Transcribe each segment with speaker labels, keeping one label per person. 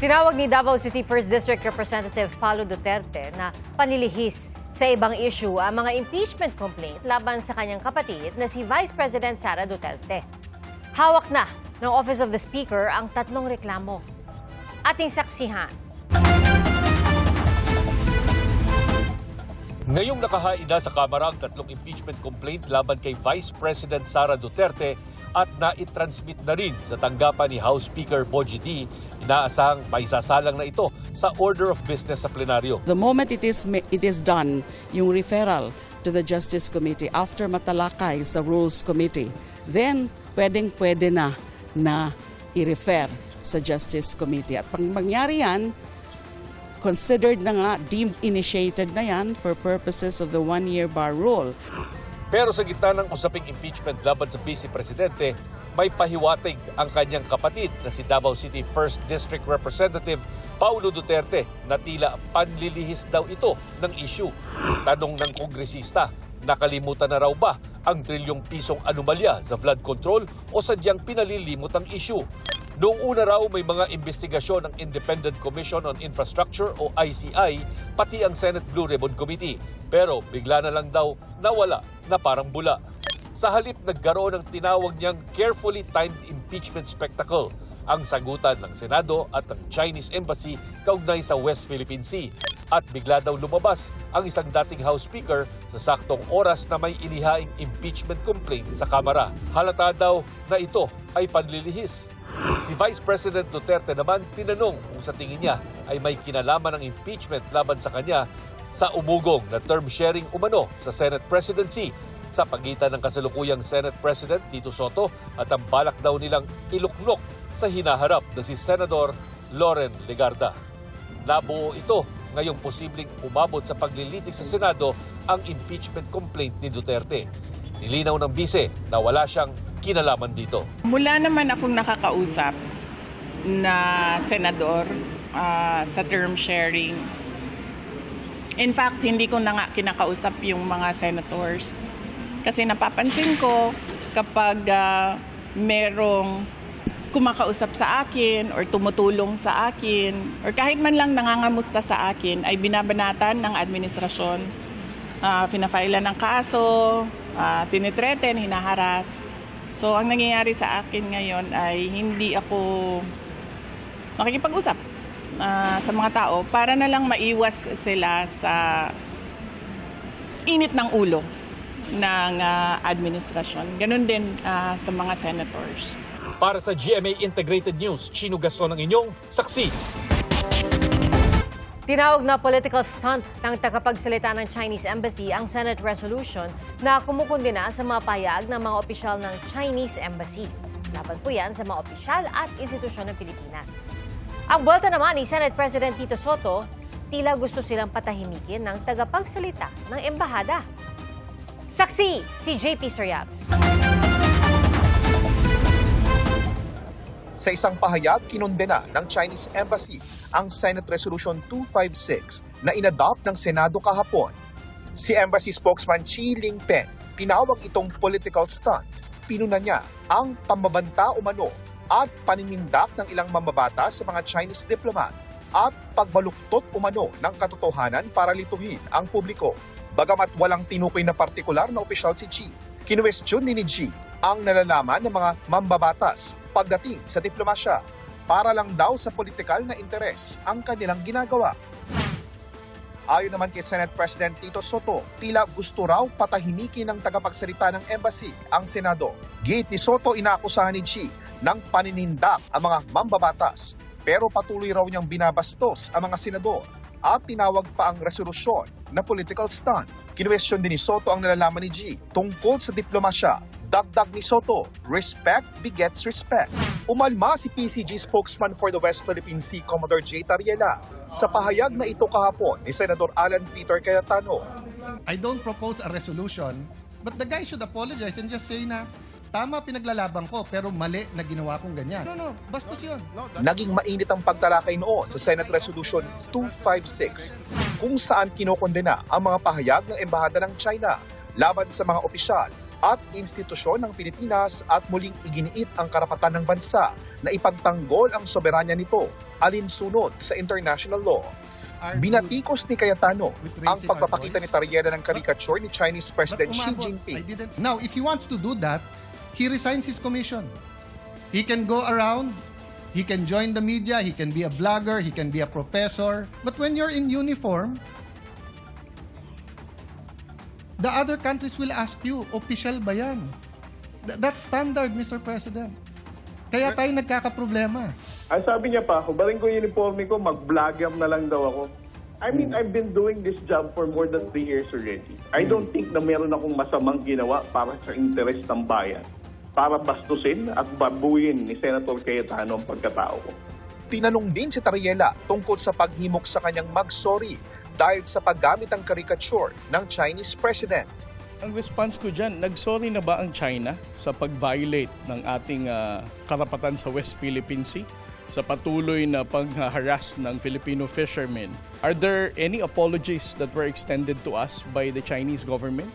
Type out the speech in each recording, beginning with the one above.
Speaker 1: Tinawag ni Davao City 1st District Representative Paulo Duterte na panilihis sa ibang issue ang mga impeachment complaint laban sa kanyang kapatid na si Vice President Sara Duterte. Hawak na ng Office of the Speaker ang tatlong reklamo. Ating saksihan.
Speaker 2: Ngayong nakahain na sa Kamara ang tatlong impeachment complaint laban kay Vice President Sara Duterte at naitransmit na rin sa tanggapan ni House Speaker Bogie D. Inaasahang maisasalang na ito sa order of business sa plenaryo.
Speaker 3: The moment it is done, yung referral to the Justice Committee after matalakay sa Rules Committee, then pwede na i-refer sa Justice Committee. At pag mangyari yan, considered na nga, deemed initiated na yan for purposes of the one-year bar rule.
Speaker 2: Pero sa gitna ng usaping impeachment laban sa Vice Presidente, may pahiwatig ang kanyang kapatid na si Davao City 1st District Representative Paulo Duterte na tila panlilihis daw ito ng issue. Tanong ng kongresista, nakalimutan na raw ba ang trilyong pisong anomalya sa flood control o sadyang pinalilimot ang issue? Noong una raw may mga investigasyon ng Independent Commission on Infrastructure o ICI, pati ang Senate Blue Ribbon Committee. Pero bigla na lang daw nawala na parang bula. Sa halip nagkaroon ng tinawag niyang carefully timed impeachment spectacle, ang sagutan ng Senado at ng Chinese Embassy kaugnay sa West Philippine Sea. At bigla daw lumabas ang isang dating House Speaker sa saktong oras na may inihaing impeachment complaint sa Kamara. Halata daw na ito ay panlilihis. Si Vice President Duterte naman tinanong kung sa tingin niya ay may kinalaman ng impeachment laban sa kanya sa umugong na term sharing umano sa Senate presidency sa pagitan ng kasalukuyang Senate President Tito Soto at ang balak daw nilang iluklok sa hinaharap na si Senador Loren Legarda. Nabuo ito ngayong posibleng umabot sa paglilitis sa Senado ang impeachment complaint ni Duterte. Nilinaw ng bise na wala siyang kinalaman dito.
Speaker 4: Mula naman akong nakakausap na senador sa term sharing. In fact, hindi ko na nga kinakausap yung mga senators. Kasi napapansin ko kapag merong kumakausap sa akin or tumutulong sa akin or kahit man lang nangangamusta sa akin ay binabanatan ng administrasyon. Pinafailan ng kaso, tinitreten, hinaharas. So, ang nangyayari sa akin ngayon ay hindi ako makikipag-usap sa mga tao para na lang maiwas sila sa init ng ulo ng administrasyon. Ganun din sa mga senators.
Speaker 2: Para sa GMA Integrated News, Chino Gaston ang inyong saksi.
Speaker 1: Tinawag na political stunt ng tagapagsalita ng Chinese Embassy ang Senate resolution na kumukundina sa mga payag ng mga opisyal ng Chinese Embassy. Laban po yan sa mga opisyal at institusyon ng Pilipinas. Ang buwelta naman ni Senate President Tito Soto, tila gusto silang patahimikin ng tagapagsalita ng embahada. Saksi, si JP Soriab.
Speaker 5: Sa isang pahayag, kinondena ng Chinese Embassy ang Senate Resolution 256 na inadopt ng Senado kahapon. Si Embassy spokesman Chi Lingpeng tinawag itong political stunt. Pinuna niya ang pambabanta umano at paninindak ng ilang mamabata sa mga Chinese diplomat at pagbaluktot umano ng katotohanan para lituhin ang publiko. Bagamat walang tinukoy na partikular na opisyal si Chi, kinuwestiyon ni Chi ang nalalaman ng mga mambabatas pagdating sa diplomasya para lang daw sa politikal na interes ang kanilang ginagawa. Ayon naman kay Senate President Tito Soto, tila gusto raw patahimikin ng tagapagsalita ng embassy ang Senado. Giit ni Soto, inaakusahan ni Chi ng paninindak ang mga mambabatas pero patuloy raw niyang binabastos ang mga senador at tinawag pa ang resolusyon na political stunt. Kinuwestiyon din ni Soto ang nalalaman ni G tungkol sa diplomasya. Dagdag ni Soto, respect begets respect. Umalma si PCG spokesman for the West Philippine Sea, Commodore J. Tariela, sa pahayag na ito kahapon ni Senador Alan Peter Cayetano.
Speaker 6: I don't propose a resolution, but the guy should apologize and just say na tama pinaglalaban ko pero mali na ginawa kong ganyan. No, bastos yun.
Speaker 5: Naging mainit ang pagtalakay noon sa Senate Resolution 256 kung saan kinokondena ang mga pahayag ng Embahada ng China laban sa mga opisyal at institusyon ng Pilipinas at muling iginiit ang karapatan ng bansa na ipagtanggol ang soberanya nito alinsunod sa international law. Binatikos ni Cayetano ang pagpapakita ni Tariela ng caricature ni Chinese President Xi Jinping.
Speaker 6: Now, if he wants to do that, he resigns his commission. He can go around, he can join the media, he can be a blogger, he can be a professor. But when you're in uniform, the other countries will ask you, official ba yan? That's standard, Mr. President. Kaya tayo nagkakaproblema.
Speaker 7: Ang sabi niya pa, hubarin ko yung uniforme ko, mag-vlogger na lang daw ako. I mean, I've been doing this job for more than 3 years already. I don't think na meron akong masamang ginawa para sa interes ng bayan, para bastusin at babuyin ni Senator Cayetano ang pagkatao ko.
Speaker 5: Tinanong din si Tariela tungkol sa paghimok sa kanyang mag-sorry dahil sa paggamit ng caricature ng Chinese President.
Speaker 8: Ang response ko dyan, nag-sorry na ba ang China sa pag-violate ng ating karapatan sa West Philippine Sea? Sa patuloy na pag-harass ng Filipino fishermen? Are there any apologies that were extended to us by the Chinese government?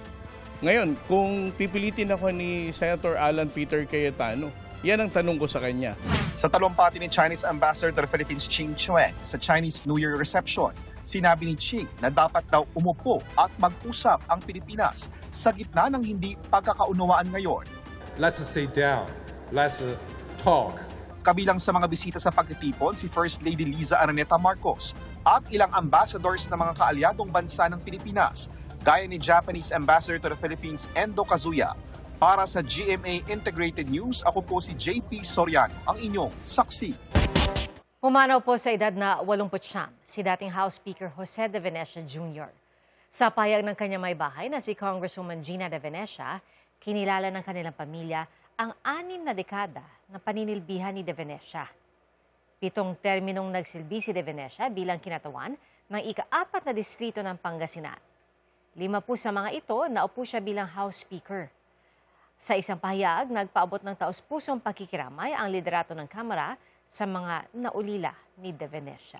Speaker 8: Ngayon, kung pipilitin ako ni Senator Alan Peter Cayetano, yan ang tanong ko sa kanya.
Speaker 5: Sa talumpati ni Chinese Ambassador to the Philippines Ching Chueng sa Chinese New Year reception, sinabi ni Ching na dapat daw umupo at mag-usap ang Pilipinas sa gitna ng hindi pagkakaunawaan ngayon.
Speaker 9: Let's sit down. Let's talk.
Speaker 5: Kabilang sa mga bisita sa pagtitipon si First Lady Liza Araneta Marcos at ilang ambassadors ng mga kaalyadong bansa ng Pilipinas, gaya ni Japanese Ambassador to the Philippines Endo Kazuya. Para sa GMA Integrated News, ako po si JP Soriano, ang inyong saksi.
Speaker 1: Pumanaw po sa edad na 89 si dating House Speaker Jose De Venecia Jr. Sa payag ng kanyang may bahay na si Congresswoman Gina De Venecia, kinilala ng kanilang pamilya ang 6 na dekada na paninilbihan ni De Venecia. 7 terminong nagsilbi si De Venecia bilang kinatawan ng ika-4 na distrito ng Pangasinan. 5 po sa mga ito, naupo siya bilang House Speaker. Sa isang pahayag, nagpaabot ng taus-pusong pakikiramay ang liderato ng Kamara sa mga naulila ni De Venecia.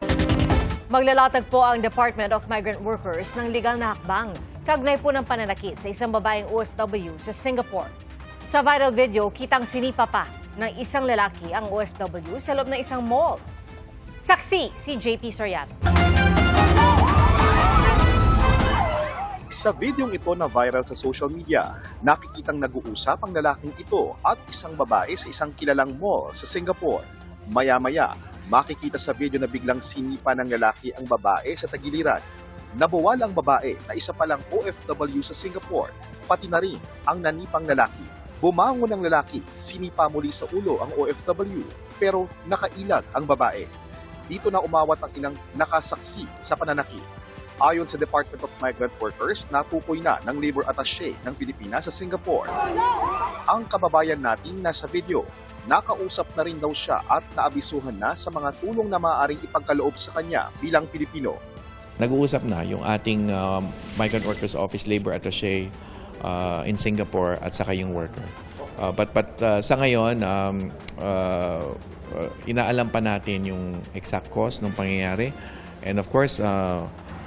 Speaker 1: Maglalatag po ang Department of Migrant Workers ng legal na hakbang kaugnay po ng pananakit sa isang babaeng OFW sa Singapore. Sa viral video, kitang sinipa pa ng isang lalaki ang OFW sa loob ng isang mall. Saksi si JP Soriano.
Speaker 5: Sa videong ito na viral sa social media, nakikitang nag-uusap ang lalaking ito at isang babae sa isang kilalang mall sa Singapore. Maya-maya, makikita sa video na biglang sinipa ng lalaki ang babae sa tagiliran. Nabuwal ang babae na isa palang OFW sa Singapore, pati na rin ang nanipang lalaki. Bumangon ang lalaki, sinipa muli sa ulo ang OFW, pero nakailag ang babae. Dito na umawat ang inang nakasaksi sa pananakit. Ayon sa Department of Migrant Workers, natukoy na ng Labor Attaché ng Pilipinas sa Singapore. Ang kababayan natin nasa video, nakausap na rin daw siya at naabisuhan na sa mga tulong na maaaring ipagkaloob sa kanya bilang Pilipino.
Speaker 10: Nag-uusap na yung ating Migrant Workers Office Labor Attaché in Singapore at saka yung worker. But sa ngayon, inaalam pa natin yung exact cause ng pangyayari. And of course,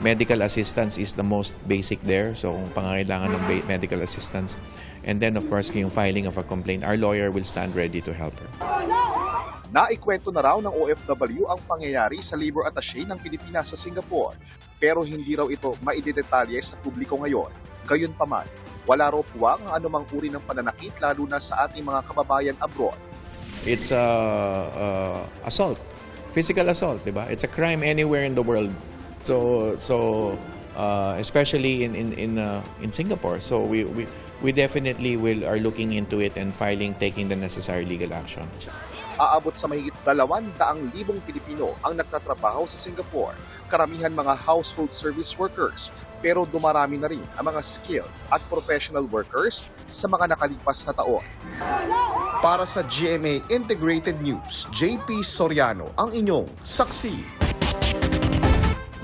Speaker 10: medical assistance is the most basic there. So kung pangangailangan ng medical assistance. And then of course, yung filing of a complaint, our lawyer will stand ready to help her.
Speaker 5: Naikwento na raw ng OFW ang pangyayari sa Labor Attaché ng Pilipinas sa Singapore. Pero hindi raw ito maidedetalye sa publiko ngayon. Gayunpaman, wala raw puwang ang anumang uri ng pananakit lalo na sa ating mga kababayan abroad.
Speaker 10: It's assault, physical assault, diba? It's a crime anywhere in the world. So especially in Singapore. So we definitely are looking into it and taking the necessary legal action.
Speaker 5: Aabot sa mahigit 200,000 Pilipino ang nagtatrabaho sa Singapore. Karamihan mga household service workers, pero dumarami na rin ang mga skilled at professional workers sa mga nakalipas na taon. Para sa GMA Integrated News, JP Soriano, ang inyong saksi.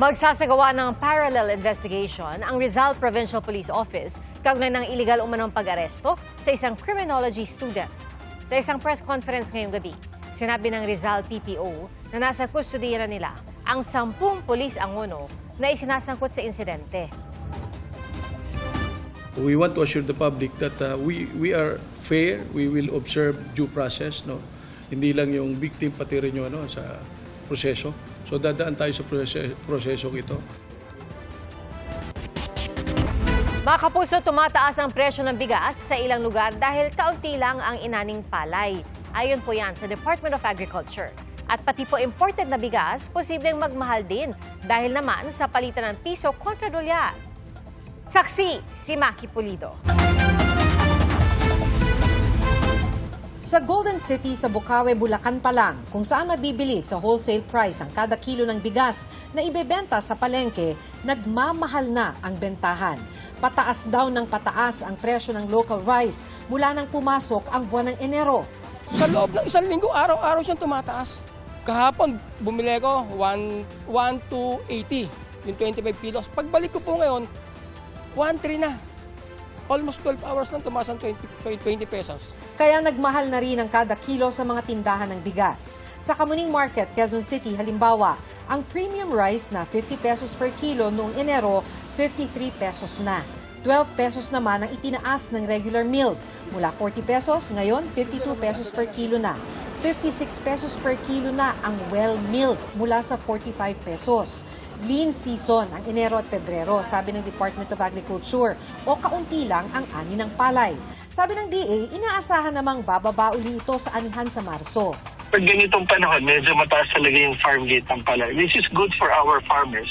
Speaker 1: Magsasagawa ng parallel investigation ang Rizal Provincial Police Office kaugnay ng iligal umanong pag-aresto sa isang criminology student. Sa isang press conference ngayong gabi, sinabi ng Rizal PPO na nasa kustudiya na nila ang 10 pulis angono na isinasangkot sa insidente.
Speaker 11: We want to assure the public that we are fair, we will observe due process, no. Hindi lang yung victim pati rin yung sa proseso. So dadaan tayo sa proseso ito.
Speaker 1: Mga kapuso, tumataas ang presyo ng bigas sa ilang lugar dahil kaunti lang ang inaning palay. Ayon po yan sa Department of Agriculture. At pati po imported na bigas, posibleng magmahal din dahil naman sa palitan ng piso kontra dolyar. Saksi, si Maki Pulido.
Speaker 12: Sa Golden City sa Bukawe, Bulacan pa lang, kung saan mabibili sa wholesale price ang kada kilo ng bigas na ibebenta sa palengke, nagmamahal na ang bentahan. Pataas daw ng pataas ang presyo ng local rice mula nang pumasok ang buwan ng Enero.
Speaker 13: Sa loob ng isang linggo, araw-araw siyang tumataas. Kahapon, bumili ko 1,280, yung 25 kilos. Pagbalik ko po ngayon, 1,300 na. Almost 12 hours lang tumaas ang 20 pesos.
Speaker 12: Kaya nagmahal na rin ang kada kilo sa mga tindahan ng bigas. Sa Kamuning Market, Quezon City, halimbawa, ang premium rice na 50 pesos per kilo noong Enero, 53 pesos na. 12 pesos naman ang itinaas ng regular milk. Mula 40 pesos, ngayon 52 pesos per kilo na. 56 pesos per kilo na ang well milk mula sa 45 pesos. Lean season ang Enero at Pebrero, sabi ng Department of Agriculture, o kaunti lang ang ani ng palay. Sabi ng DA, inaasahan namang bababa uli ito sa anihan sa Marso.
Speaker 14: Pag ganitong panahon, medyo mataas talaga yung farm gate ng palay, which is good for our farmers.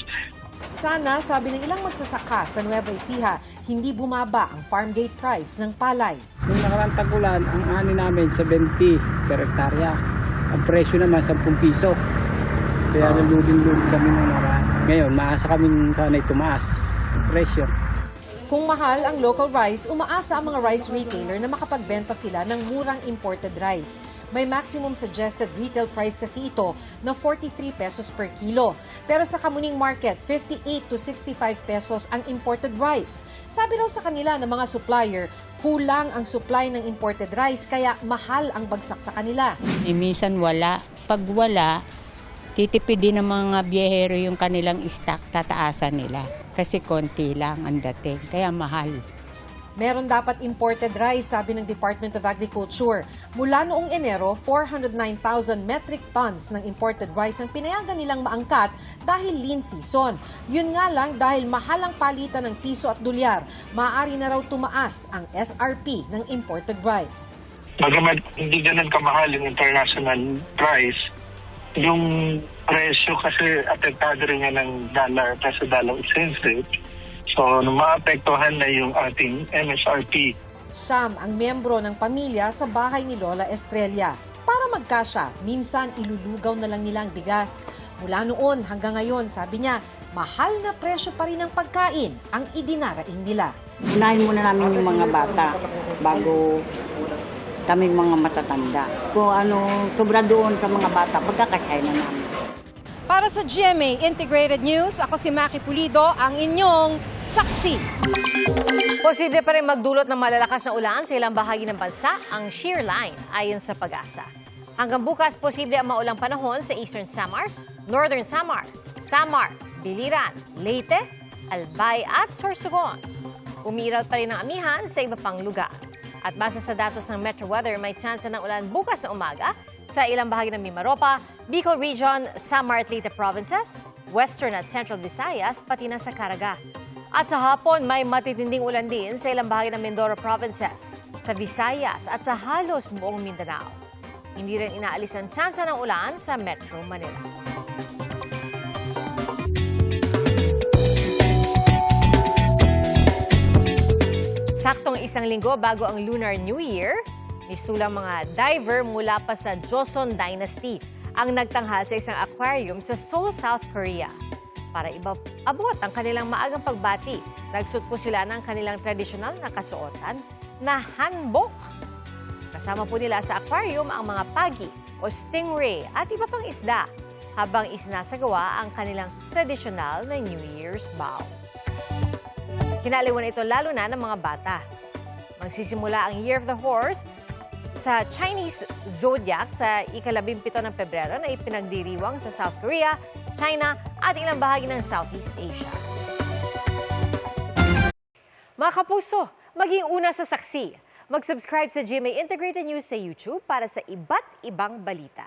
Speaker 12: Sana, sabi ng ilang magsasaka sa Nueva Ecija, hindi bumaba ang farm gate price ng palay.
Speaker 15: Noong nakarang tag-ulan, ang ani namin 70 per hektarya. Ang presyo naman 10 piso. Kaya nalubing-lubing kami ng nakaraan. Ngayon, maasa kaming sana'y tumaas ang presyo.
Speaker 12: Kung mahal ang local rice, umaasa ang mga rice retailer na makapagbenta sila ng murang imported rice. May maximum suggested retail price kasi ito na 43 pesos per kilo. Pero sa Kamuning Market, 58 to 65 pesos ang imported rice. Sabi raw sa kanila ng mga supplier, kulang ang supply ng imported rice kaya mahal ang bagsak sa kanila.
Speaker 16: Minsan wala. Pag wala, titipidin ng mga biyahero yung kanilang stock, tataasan nila. Kasi konti lang ang dating, kaya mahal.
Speaker 12: Meron dapat imported rice, sabi ng Department of Agriculture. Mula noong Enero, 409,000 metric tons ng imported rice ang pinayagan nilang maangkat dahil lean season. Yun nga lang, dahil mahal ang palitan ng piso at dolyar, maaari na raw tumaas ang SRP ng imported rice.
Speaker 14: Bagamat hindi ganun kamahal yung international price, yung presyo kasi apektado rin nga ng peso-dollar exchange rate. So, maapektuhan na yung ating MSRP.
Speaker 12: Siyam ang miyembro ng pamilya sa bahay ni Lola Estrella. Para magkasya, minsan ilulugaw na lang nila ang bigas. Mula noon hanggang ngayon, sabi niya, mahal na presyo pa rin ng pagkain ang idinaraing nila.
Speaker 17: Unahin muna namin yung mga bata bago kaming mga matatanda. Kung ano sobra doon sa mga bata, pagkakasya na namin.
Speaker 12: Para sa GMA Integrated News, ako si Maki Pulido, ang inyong saksi.
Speaker 1: Posible pa rin magdulot ng malalakas na ulan sa ilang bahagi ng bansa ang shear line ayon sa Pag-asa. Hanggang bukas, posible ang maulang panahon sa Eastern Samar, Northern Samar, Biliran, Leyte, Albay at Sorsogon. Umiral pa rin ang amihan sa iba pang lugar. At base sa datos ng Metro Weather, may chance ng ulan bukas na umaga sa ilang bahagi ng Mimaropa, Bicol Region, Samar at Leyte Provinces, Western at Central Visayas, pati na sa Caraga. At sa hapon, may matitinding ulan din sa ilang bahagi ng Mindoro Provinces, sa Visayas at sa halos buong Mindanao. Hindi rin inaalis ang chance ng ulan sa Metro Manila. Saktong isang linggo bago ang Lunar New Year, mistulang mga diver mula pa sa Joseon Dynasty ang nagtanghal sa isang aquarium sa Seoul, South Korea. Para abot ang kanilang maagang pagbati, nagsuot po sila ng kanilang tradisyonal na kasuotan na hanbok. Kasama po nila sa aquarium ang mga pagi o stingray at iba pang isda habang isinasagawa ang kanilang tradisyonal na New Year's vow. Kinaliwan ito lalo na ng mga bata. Magsisimula ang Year of the Horse sa Chinese Zodiac sa ika-17 ng Pebrero na ipinagdiriwang sa South Korea, China at ilang bahagi ng Southeast Asia. Mga kapuso, maging una sa saksi. Mag-subscribe sa GMA Integrated News sa YouTube para sa iba't ibang balita.